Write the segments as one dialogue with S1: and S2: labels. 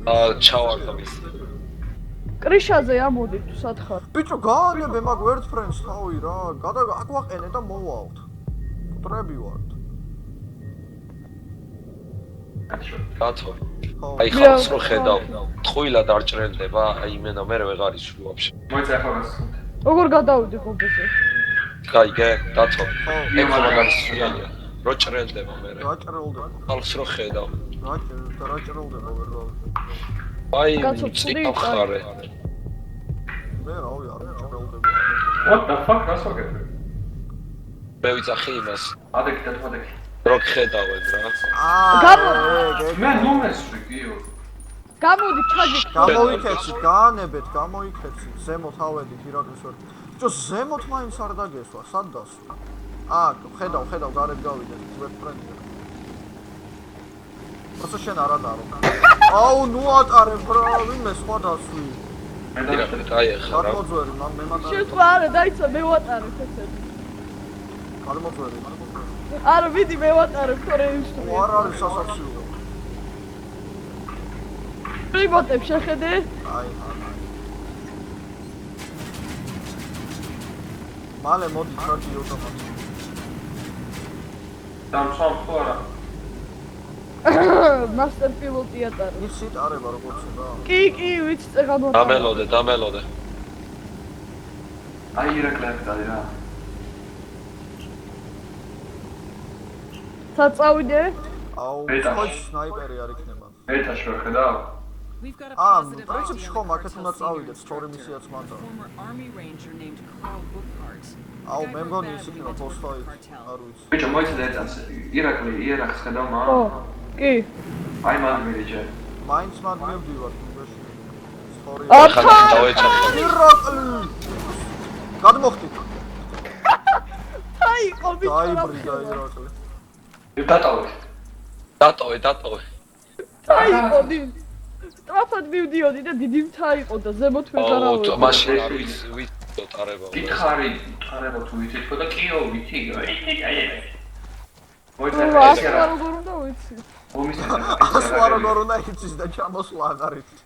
S1: ჩავარდა მის.
S2: კრიშაზე ამოდი თუ სათხარ.
S3: ბიჭო გაანებე მაგ ვერდ ფრენს თავი რა. აგვაყენე და მოვაავთ. კუტრები ვართ.
S1: გათო. აი ხალხს რო ხედავ, ტყუილად არ ჭრელდება, აი იმენა მე ვეღარ ისვი ვაფშე.
S4: მოიცა ახლა გასწრაფე.
S2: როგორ გადავიდე გობეზე?
S1: გაიგე, დათო. ეხლა მაგარი სულია. რო ჭრელდება მე.
S3: რა ჭრელდება?
S1: ხალხს რო ხედავ.
S3: რა ჭრელდება ვერ გავიგე.
S1: აი ციკახარე.
S3: მე რავი არ ჭრელდება.
S4: What the fuck რას ვაკეთებ?
S1: მე ვიცახი იმას.
S4: ადექი და თვადექი.
S1: რო ხედავენ რა.
S4: მე ნომესვი გიო.
S2: გამოდი ჩაგიქ.
S3: გამოიქეცი, გაანებეთ, გამოიქეცი. ზემოთ ავედი ირაკლის ვერ. ბიჭო ზემოთ მაინც არ დაგესვა, სად დასვა? ხედავ, გარეთ გავიდე, ვერდ ფრენდი. ასე შენ არ ატარო. აუ, ნუ ატარე ბრა, ვინმე სხვა დასვი.
S4: მე
S1: აი ახლა რა.
S3: გამოძვერი, მე მატარე.
S2: შეთქვა არა, დაიცა მე ვატარე ესე.
S3: გამოძვერი.
S2: არა, ვიდი მე ვატარე ქორეის თუ.
S3: არ არის სასაცილო.
S2: პრიმოტებ შეხედე?
S3: აი. მალე მოდი ჩარჯი ოდომაც.
S4: დამსვამ ხო არა?
S2: მასტერ პილოტი ატარე.
S3: იცით არება როგორც უნდა.
S2: კი, ვიცი წე გამოტარე.
S1: დამელოდე.
S4: აი ირაკლი აკეთე რა.
S2: საწავიდე?
S3: აუ, ხო სნაიპერი არ იქნება.
S4: ეთაში ვერ ხედავ?
S3: პრინციპში ხომ აქეთ უნდა წავიდეთ, სწორი მისიაც მანდ. აუ, მე მგონი ის იქნება პოსტფაით, არ ვიცი.
S4: ბიჭო მოიცა და ეწამს ირაკლი იერახს ხედავ მა?
S2: ხო, კი.
S4: აი მან მერიჯე.
S3: მაინც მან მივდივარ თუნდაში. სწორი.
S1: ახლა დავეჭახე.
S3: ირაკლი. გადმოხდი.
S2: აი, ყობი.
S3: დაიბრიდა ირაკლი.
S1: დატოვე.
S2: აი, ყოდი. სტრაფად მივდიოდი და დიდი მთა იყო და ზემოთ ვეღარავდი.
S1: მაშინ არ ვიცი ტარება.
S4: გითხარი, ტარება თუ ვიცით ხო და კიო ვიცი. მოიცა
S2: ასე როგორ უნდა ვიცი?
S3: ასლა როგორ უნდა იცის და ჩამოსვლა აღარ იცი.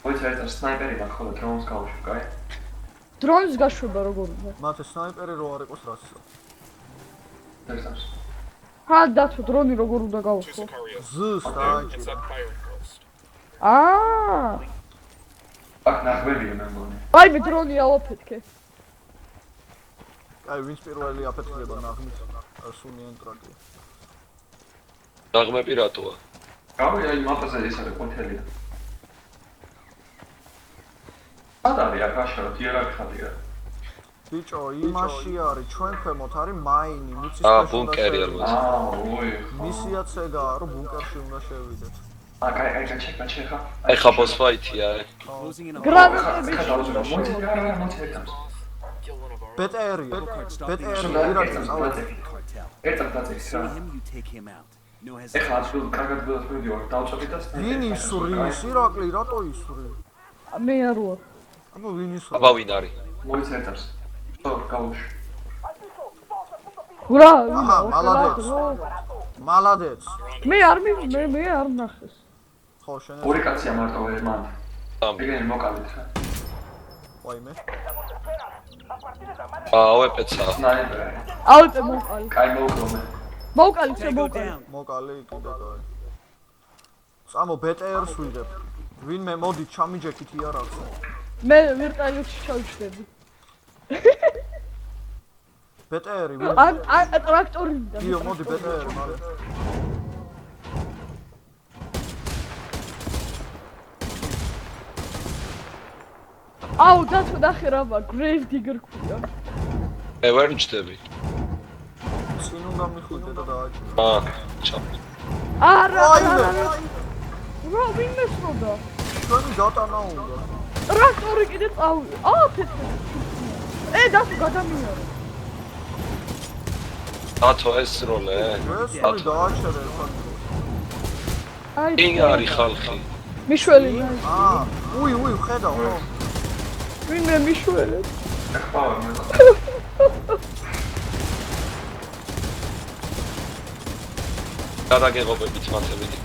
S4: მოიცა ეს სნაიპერი და ხოლმე დრონს გავუშვი, კაი?
S2: დრონის გაშვება როგორ უნდა?
S3: მათე სნაიპერი რო არ იყოს რაცია.
S4: დაგსავს.
S2: დათო დრონი როგორ უნდა გავუშვო?
S3: ზს დააჭირა.
S4: აქ ნახველია მე მგონი.
S2: აი მე დრონი ავაფეთქე.
S3: აი ვინც პირველი აფეთქება ნაღმით სუნიან ტრაკი.
S1: ნაღმე პირატოა.
S4: გავი აი მაპაზე ის არის კონტელი. ადარი აქ აშარო იერარქია.
S3: ბიჭო, იმაში არის ჩვენ ქვემოთ არის მაინი, მიწის
S1: ბუნკერი არ მას.
S4: ოი.
S3: მისიაც ეგაა, რომ ბუნკერში უნდა შევიდეთ.
S4: აი ჩეკა.
S1: ეხა ბოს ფაითია.
S2: გრანატები.
S3: ბეტერი ირაკლის ავედი.
S4: ერთად დაწექს რა. ეხლა ასულ კარგად ველას მივდივარ, დავწოდი და
S3: ვინ ისვრის ირაკლი, რატო ისვრი?
S2: მე არ ვარ.
S3: აბა ვინ ისვრი?
S1: აბა ვინ არის?
S4: მოიცა ერთად. ხო, გავუშვი.
S2: ურა,
S3: მალადეც.
S2: მე არ ნახეს.
S3: ხო, შენ
S4: ორი კაცია მარტო ვერ მანდ. ეგენი მოკალით რა.
S3: ვაიმე.
S1: ავეპეცა.
S4: სნაიპერი.
S2: ავეპე მოკალი.
S4: კაი მოვკლომე.
S2: მოკალი.
S3: მოკალი კიდე კაი. სამო ბეტერს ვიდებ. ვინმე მოდი ჩამიჯექით იარაღს.
S2: მე ვირტუალებში ჩავშვები.
S3: ბეტერი ვინ?
S2: ტრაქტორი და.
S3: იო მოდი ბეტერი მალე.
S2: აუ დათო ნახე რა მაგ გრეივ დიგერ ქვია.
S1: მე ვერ მჭდები.
S3: წინ უნდა მიხვიდე და დააჭირე.
S2: არა. რა ვინ მესროდა?
S3: ჩვენი დატანა უნდა.
S2: ტრაქტორი კიდე წავიდა. თეთრი. დათო გადამიარე.
S1: დათო ეს როლე.
S3: ეს უნდა დააჭერე ხან.
S2: აი.
S1: ინ არის ხალხი.
S2: მიშველი.
S3: უი, ხედავ.
S2: ვინმე მიშველი.
S4: ეხლა მე.
S1: გადაგეღობებით მათებიდი.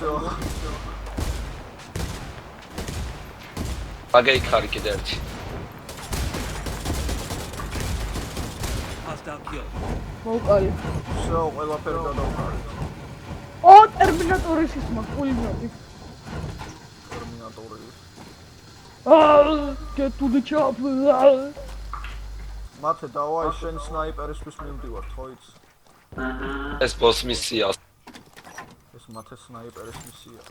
S3: ისეო.
S1: აგეიქარი კიდე ერთი.
S2: მოუყარი.
S3: ისეო ყველაფერი გადავყარი.
S2: ო, ტერმინატორის ის მაგულინოდი.
S3: ტერმინატორი.
S2: Get to the chopper.
S3: მათე დავაი შენ სნაიპერისთვის მივდივარ, ხო იცი?
S1: ეს ბოს მისია.
S3: ეს მათე სნაიპერის მისია.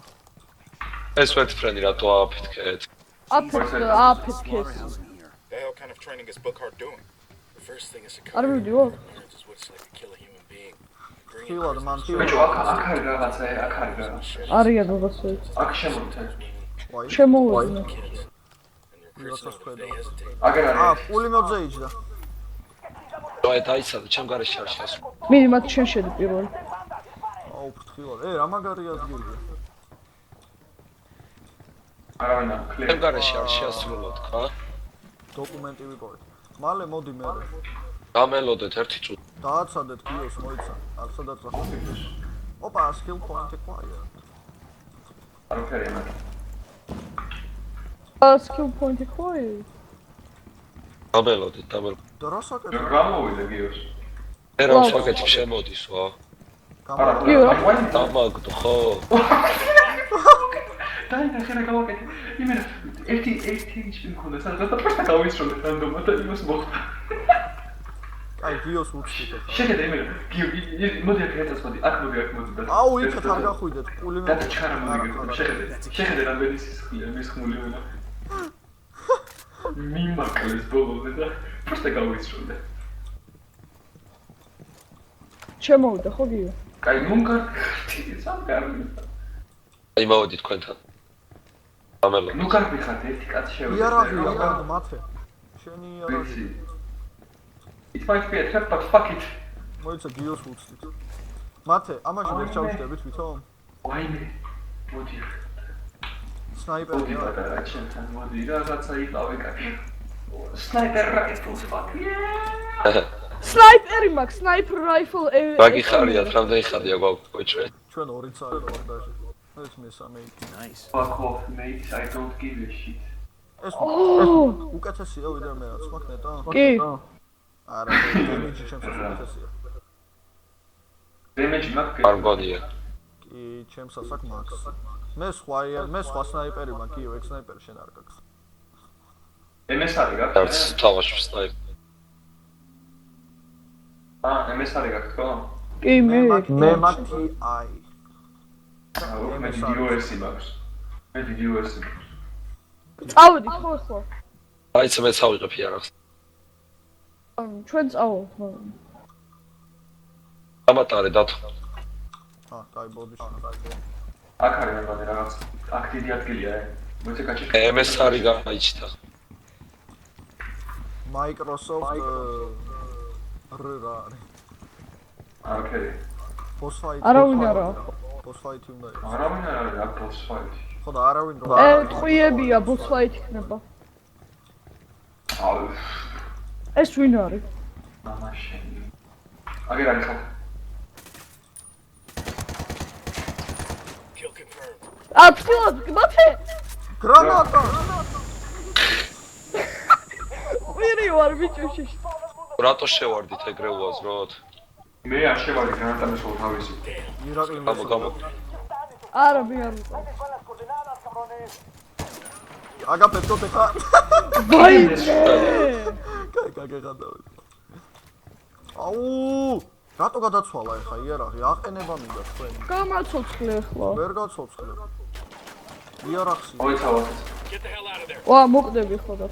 S1: ეს ვერტფრენი რატო აფეთქეთ?
S2: აფეთქეს.
S5: The hell kind of training is Bookhart doing? The first thing is to
S2: არ
S5: cover
S2: მივდივარ.
S5: learns is what it's like to kill a human being.
S3: ხილად მან
S4: ბიჭო, აქ არის რაღაცა, აქ არის რაღაცა.
S2: არიან რაღაცა.
S4: აქ შემოწე.
S3: ვაი.
S2: შემოვიდნენ.
S3: ვიღაცას ხედავ.
S4: აგერ
S3: აა,
S4: არის.
S3: პული მოძეიჯდა.
S1: აი დაიცადა ჩემ გარეშე არ შეასრულა.
S2: მიდი მათ შენ შედი პირველი.
S3: აუ, ფრთხილად. რა მაგარი ადგილია.
S4: არავინ არ
S1: ჩემ
S4: ქლია.
S1: გარეშე არ შეასრულა თქვა.
S3: დოკუმენტი ვიპოვეთ. მალე მოდი მე.
S1: გამელოდეთ ერთი წუთი.
S3: დააცადეთ გიოს მოიცა. არ სადაც ახლა. ოპა, skill point acquired.
S4: არ ვქერია მე.
S2: Skill point acquired.
S1: გამელოდეთ,
S3: დროსაკეთე.
S4: გამოვიდა გიოს.
S1: მე რა ვსვაგეთში შემოდის ვა.
S4: არა,
S2: კი, რა.
S1: დამაგდო ხო?
S4: დაინახე რა გავაკეთე. იმენა ერთი ისინი მქონდა, სადაც просто გავისროლე რანდომად და იმას მოხდა.
S3: აი, გიოს უცხით ახლა.
S4: შეხედე იმენა, გიო, მოდი აქ ერთად მოდი, აქ მოდი, აქ მოდი.
S3: აუ, იქეთ არ გახვიდეთ, პული მე.
S4: და ჩარა მოდი, შეხედე რამდენი სისხლია მის ხმული ვენა. მიმაკლეს ბოლომდე და просто გავისროლე.
S2: შემოვიდა ხო გიო?
S4: კაი, მუნკარტი, სამკარგი.
S1: აი მოვედი თქვენთან. გამელოდეთ.
S4: ნუ კარგი ხარ, ერთი კაცი შევიდა.
S3: იარაღია, მათე. შენი იარაღი.
S4: ვიცი. It might be a trap, but fuck it.
S3: მოიცა გიოს უცხით. მათე, ამაში ვერ ჩავშდებით თვითონ.
S4: ვაიმე. მოდი.
S3: სნაიპერი.
S4: მოდი პატარა ჩემთან, მოდი რაღაცა იყავე კაცი. სნაიპერ რაიფლს fuck yeah.
S2: სნაიპერი მაქვს, სნაიპერ რაიფლ.
S1: რაგი ხარიათ, რამდენი ხარია გვაქვს ჩვენ?
S3: ჩვენ 2 წელი ვარდაში. ეს მესამე.
S4: Fuck off, mate, I don't give a shit.
S3: ეს უკეთესია ვიდრე მე რაც მაქვს ნეტა?
S2: კი.
S3: არა, დემეჯი ჩემს უკეთესია.
S4: დემეჯი მაქვს.
S1: არ მგონია.
S3: კი, ჩემს ასაკ მაქვს. მე სხვა სნაიპერი მაქვს, კი, ეგ სნაიპერი შენ არ გაქვს.
S4: MS არის გაქვს?
S1: არც თავაში ვსნაიპ.
S4: MS არის გაქვს ხო?
S2: კი, მე.
S3: მე მაქვს TI.
S4: მე VOS-ი მაქვს. მე VOS-ი.
S2: წავედი ხო ხო?
S1: აიცა მე წავიღებ იარაღს.
S2: ჩვენ წავალ ხო?
S1: ამატარე დათო.
S3: დაიბოდი.
S4: აქ არის მეგონი რაღაც. აქ დიდი ადგილია, მოიცე კაჩი.
S1: MS არის გაიჩთა.
S3: Microsoft რა არის?
S4: ოკეი.
S3: Boss fight.
S2: არავინ არა.
S3: Boss fight უნდა იყოს.
S4: არავინ არ არის აქ boss fight.
S3: ხო და არავინ რო.
S2: ტყვიებია, boss fight იქნება.
S4: აუ.
S2: ეს ვინ არის?
S4: მამაში. აგერ არის ხო?
S5: Kill confirmed.
S2: აფრთხილად, მათე.
S3: გრანატა.
S2: ვირი ვარ ბიჭუში.
S1: რატო შევარდით ეგრე უაზროდ?
S4: მე არ შევარი გრანატა მე სულ თავისი.
S3: ირაკლი
S1: გამო.
S2: არა, მე არ ვიყავ.
S3: აგაპეთო ხა.
S2: ვაიჭე.
S3: კაგეგადავი. აუ, რატო გადაცვალა ეხა იარაღი? აყენება მინდა თქვენ.
S2: გამაცოცხლე ახლა.
S3: ვერ გაცოცხლე. იარაღი.
S4: მოიცავთ.
S5: Get the hell out of there.
S2: ვა, მოკვდები ხო და.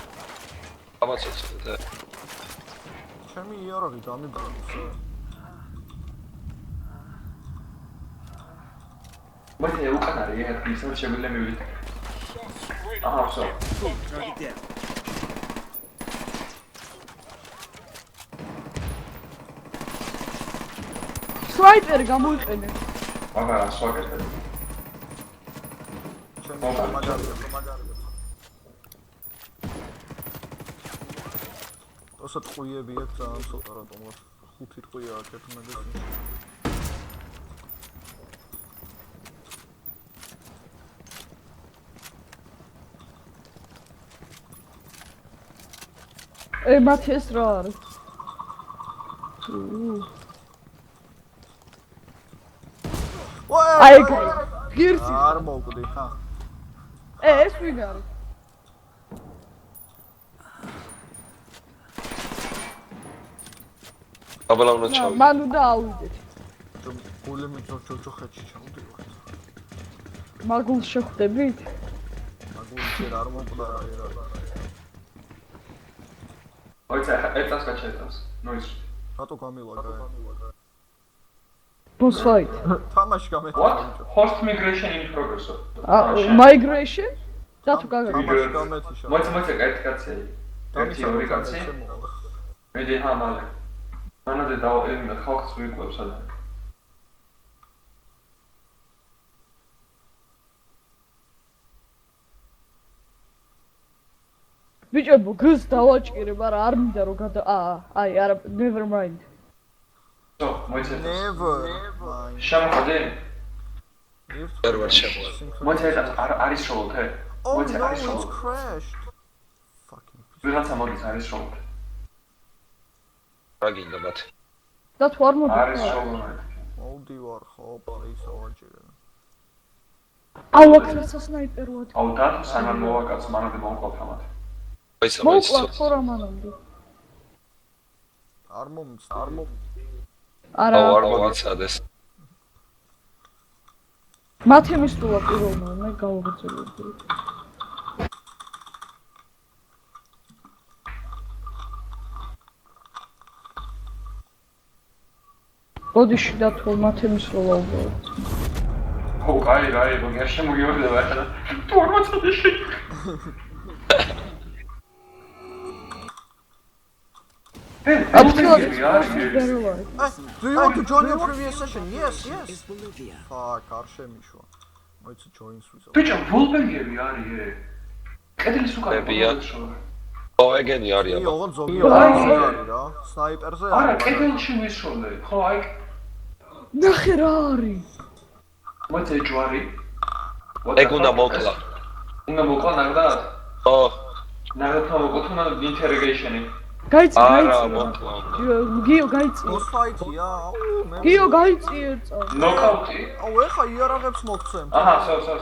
S1: გამაცოცხლე.
S3: ჩემი იარაღი გამიგონს.
S4: მოიცე უკან არის ერთ ისევ შეგვიძლია მივიდეთ. აჰა, ვსო.
S2: სნაიპერი გამოიყენე.
S4: აბა, სვაგეთე.
S3: ჩემი მაგარია. ოსა ტყუიები აქვს ძალიან ცოტა რატომღაც 5 ტყუია აქვს ერთ მაგაზინში.
S2: მათი ეს რა არის? აი გირსი.
S3: არ მოვკვდი ხა.
S2: ეს ვინ არის?
S1: აბლა უნდა ჩავიდე.
S2: მან უნდა ავიდეთ.
S3: გული მიძოჭოჭოხეთში ჩავდივარ.
S2: მაგულს შეხვდებით?
S3: მაგული ჯერ არ მოვკვდა რა.
S4: ოიცა, ერთას გაჩერდავს. ნოის.
S3: რატო გამილაგა?
S2: Boss fight.
S3: თამაში გამეთა.
S4: What? Host migration in progress.
S2: Migration? და თუ გაგა.
S3: თამაში გამეთიშა.
S4: მოიცა ერთი კაცი. ერთი ორი კაცი. მედი ჰამალე. მანამდე და ხალხს ვიყვებს ადრე.
S2: ბიჭებო, გზ დავაჭირე, მაგრამ არ მინდა რომ აი, არა, never mind.
S4: So, მოიცა.
S3: Never.
S4: შემოხადე?
S1: ვერ ვარ შემოვა.
S4: მოიცა არის როლთე?
S3: Oh
S4: მოიცა
S3: no,
S4: არის
S3: it's
S4: როლთე?
S3: crashed. Fucking
S4: ვიღაცა მოდის არის როლთე.
S1: რა გინდა მათ?
S2: და თუ არ მოდი.
S4: არის როლთე.
S3: მოვდივარ ხო, პლეის ავაჭირე.
S2: აუ, აქ სნაიპერ ვარ.
S4: აუ და სანამ მოვაკაც მანამდე მოვყავთ ამათ.
S1: მოიცა
S2: მოვყვა ხო რა მანამდე.
S3: არ
S2: არა.
S1: აუ არ მოვაცადეს.
S2: მათი მისულა პირველმა, მე გავაგრძელებდი. ბოდიში და თუ მათი მისულა უბრალოდ.
S4: ო, კაი, გერ შემოგიორდება ახლა. თუ არ მოწოდეში.
S2: Absolutely.
S3: Do you want to join your previous session? Yes. Fuck, არ შემიშვა. მოიცა joins wizard.
S4: ბიჭო, ვოლბერგები არის. კედლის უკან.
S1: ო, ეგენი არის აბა.
S3: ოღონდ ზოგი არის რა. სნაიპერზე
S4: არა, კედელში ვისროლე. ხო, აი.
S2: ნახე რა არის.
S4: მოიცა ჯვარი.
S1: ეგ უნდა მოკლა.
S4: უნდა მოკლა ნაგდად?
S1: ო,
S4: ნაგდად მოკლა ინტერეგეიშენი.
S2: გაიწი.
S1: არა მოკლა.
S2: გიო გაიწი.
S3: boss fight-ია.
S2: გიო გაიწი ერწა.
S4: ნოკაუტი.
S3: აუ ეხა იარაღებს მოგცემ.
S4: აჰა,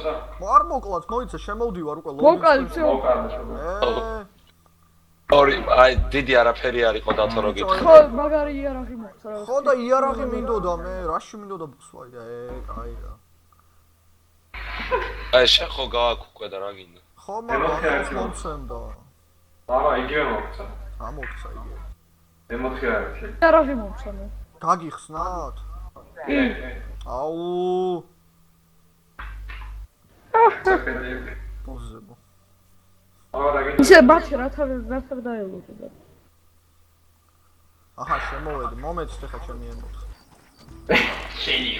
S4: სა.
S3: არ მოკლათ, მოიცა, შემოვდივარ უკვე
S2: მოკალი, всё.
S4: მოკლა.
S1: ორი, აი დიდი არაფერი არ იყო დათო რო გითხრა.
S2: ხო, მაგარი იარაღი მოხდა რა.
S3: ხო და იარაღი მინდოდა მე, რაში მინდოდა boss fight-ა, კაი რა.
S1: აი შენ ხო გააქვს უკვე და რა გინდა?
S3: ხო, მაგრამ მომცემდა.
S4: აბა, იგივე მოგცა.
S3: ამოქცა იგი.
S4: ემოციები.
S2: იარაღი მომცა მე.
S3: გაგიხსნათ? აუ, ბოზებო.
S2: ისე ბათი რა თავი დაელოდა.
S3: აჰა, შემოვედი, მომეც ხა ჩემი ემოქს.
S4: შენი